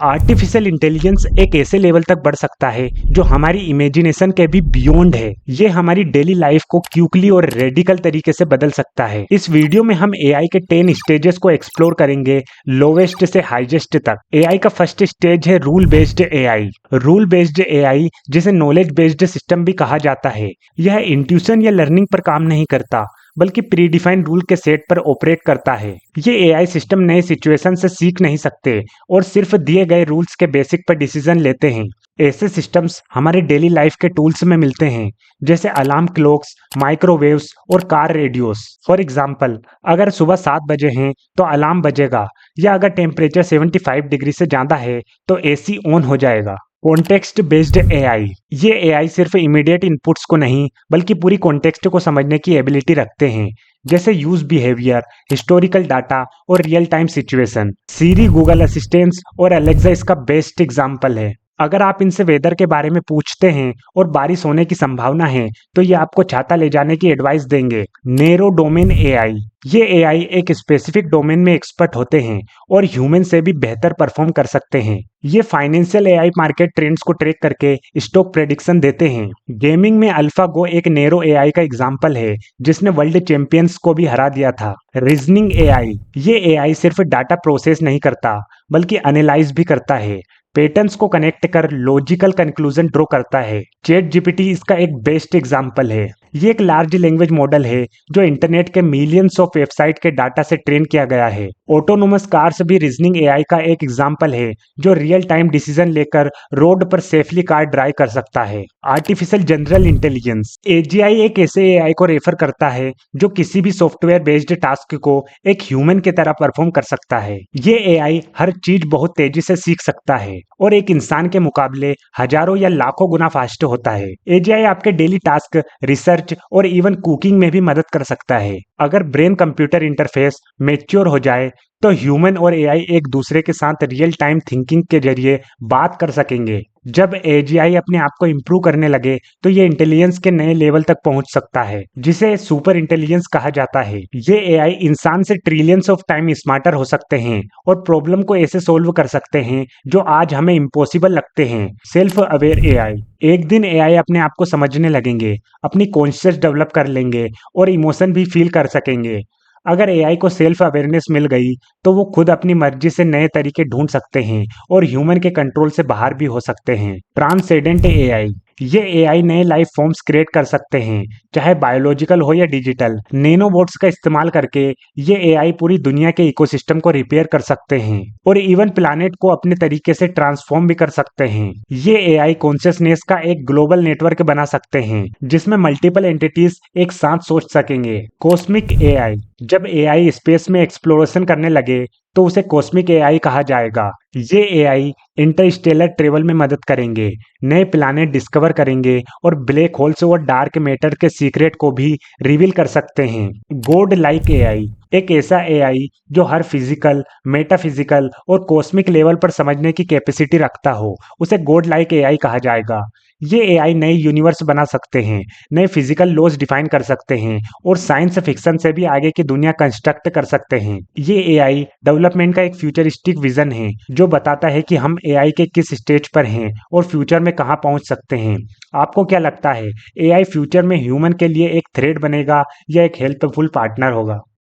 Artificial intelligence एक ऐसे level तक बढ़ सकता है जो हमारी इमेजिनेशन के भी बियॉन्ड है। ये हमारी डेली लाइफ को क्यूकली और रेडिकल तरीके से बदल सकता है। इस वीडियो में हम एआई के 10 स्टेजेस को एक्सप्लोर करेंगे, लोवेस्ट से हाईएस्ट तक। एआई का फर्स्ट स्टेज है rule based AI. Rule based AI, जिसे नॉलेज बेस्ड सिस्टम भी कहा जाता है, यह इंट्यूशन या लर्निंग पर काम नहीं करता, बल्कि प्रीडिफाइंड रूल के सेट पर ऑपरेट करता है। ये एआई सिस्टम नए सिचुएशन से सीख नहीं सकते और सिर्फ दिए गए रूल्स के बेसिक पर डिसीजन लेते हैं। ऐसे सिस्टम्स हमारे डेली लाइफ के टूल्स में मिलते हैं, जैसे अलार्म क्लॉक्स, माइक्रोवेव्स और कार रेडियोस। फॉर एग्जाम्पल, अगर सुबह 7 बजे हैं तो अलार्म बजेगा, या अगर टेम्परेचर 75 डिग्री से ज़्यादा है तो एसी ऑन हो जाएगा। कॉन्टेक्स्ट बेस्ड एआई, ये एआई सिर्फ इमीडिएट इनपुट्स को नहीं बल्कि पूरी कॉन्टेक्स्ट को समझने की एबिलिटी रखते हैं, जैसे यूज बिहेवियर, हिस्टोरिकल डाटा और रियल टाइम सिचुएशन। सीरी, गूगल असिस्टेंट्स और अलेक्सा इसका बेस्ट एग्जाम्पल है। अगर आप इनसे वेदर के बारे में पूछते हैं और बारिश होने की संभावना है तो ये आपको छाता ले जाने की एडवाइस देंगे। नैरो डोमेन एआई, ये एआई एक स्पेसिफिक डोमेन में एक्सपर्ट होते हैं और ह्यूमन से भी बेहतर परफॉर्म कर सकते हैं। ये फाइनेंशियल एआई मार्केट ट्रेंड्स को ट्रैक करके स्टॉक प्रेडिक्शन देते हैं। गेमिंग में अल्फागो एक नैरो एआई का एग्जाम्पल है, जिसने वर्ल्ड चैंपियंस को भी हरा दिया था। रीजनिंग एआई, ये एआई सिर्फ डाटा प्रोसेस नहीं करता बल्कि एनालाइज भी करता है, पैटर्न्स को कनेक्ट कर लॉजिकल कंक्लूजन ड्रॉ करता है। चैट जीपीटी इसका एक बेस्ट एग्जाम्पल है। ये एक लार्ज लैंग्वेज मॉडल है जो इंटरनेट के मिलियंस ऑफ वेबसाइट के डाटा से ट्रेन किया गया है। ऑटोनोमस कार्स भी रीजनिंग एआई का एक एग्जाम्पल है, जो रियल टाइम डिसीजन लेकर रोड पर सेफली कार ड्राइव कर सकता है। आर्टिफिशियल जनरल इंटेलिजेंस, एजीआई एक ऐसे एआई को रेफर करता है जो किसी भी सॉफ्टवेयर बेस्ड टास्क को एक ह्यूमन की तरह परफॉर्म कर सकता है। ये एआई हर चीज बहुत तेजी से सीख सकता है और एक इंसान के मुकाबले हजारों या लाखों गुना फास्ट होता है। एजीआई आपके डेली टास्क, रिसर्च और इवन कुकिंग में भी मदद कर सकता है। अगर ब्रेन कंप्यूटर इंटरफेस मैच्योर हो जाए तो ह्यूमन और एआई एक दूसरे के साथ रियल टाइम थिंकिंग के जरिए बात कर सकेंगे। जब एजीआई अपने आप को इम्प्रूव करने लगे तो ये इंटेलिजेंस के नए लेवल तक पहुंच सकता है, जिसे सुपर इंटेलिजेंस कहा जाता है। ये एआई इंसान से ट्रिलियंस ऑफ टाइम स्मार्टर हो सकते हैं और प्रॉब्लम को ऐसे सोल्व कर सकते हैं जो आज हमें इम्पॉसिबल लगते हैं। सेल्फ अवेयर एआई, एक दिन एआई अपने आप को समझने लगेंगे, अपनी कॉन्शियस डेवलप कर लेंगे और इमोशन भी फील कर सकेंगे। अगर एआई को सेल्फ अवेयरनेस मिल गई तो वो खुद अपनी मर्जी से नए तरीके ढूंढ सकते हैं और ह्यूमन के कंट्रोल से बाहर भी हो सकते हैं। ट्रांसेंडेंट एआई, ये एआई नए लाइफ फॉर्म्स क्रिएट कर सकते हैं, चाहे बायोलॉजिकल हो या डिजिटल। नैनोबोट्स का इस्तेमाल करके ये एआई पूरी दुनिया के इकोसिस्टम को रिपेयर कर सकते हैं और इवन प्लानेट को अपने तरीके से ट्रांसफॉर्म भी कर सकते हैं। ये एआई कॉन्शियसनेस का एक ग्लोबल नेटवर्क बना सकते हैं, जिसमें मल्टीपल एंटिटीज एक साथ सोच सकेंगे। कॉस्मिक एआई, जब एआई स्पेस में एक्सप्लोरेशन करने लगे तो उसे कॉस्मिक एआई कहा जाएगा। ये एआई इंटरस्टेलर ट्रेवल में मदद करेंगे, नए प्लैनेट डिस्कवर करेंगे और ब्लैक होल्स और डार्क मैटर के सीक्रेट को भी रिवील कर सकते हैं। गॉड लाइक एआई, एक ऐसा एआई जो हर फिजिकल, मेटाफिजिकल और कॉस्मिक लेवल पर समझने की कैपेसिटी रखता हो, उसे गॉड लाइक एआई कहा जाएगा। ये एआई नए यूनिवर्स बना सकते हैं, नए फिजिकल लॉज डिफाइन कर सकते हैं और साइंस फिक्शन से भी आगे की दुनिया कंस्ट्रक्ट कर सकते हैं। ये एआई डेवलपमेंट का एक फ्यूचरिस्टिक विजन है जो बताता है कि हम एआई के किस स्टेज पर हैं और फ्यूचर में कहां पहुंच सकते हैं। आपको क्या लगता है, एआई फ्यूचर में ह्यूमन के लिए एक थ्रेट बनेगा या एक हेल्पफुल पार्टनर होगा?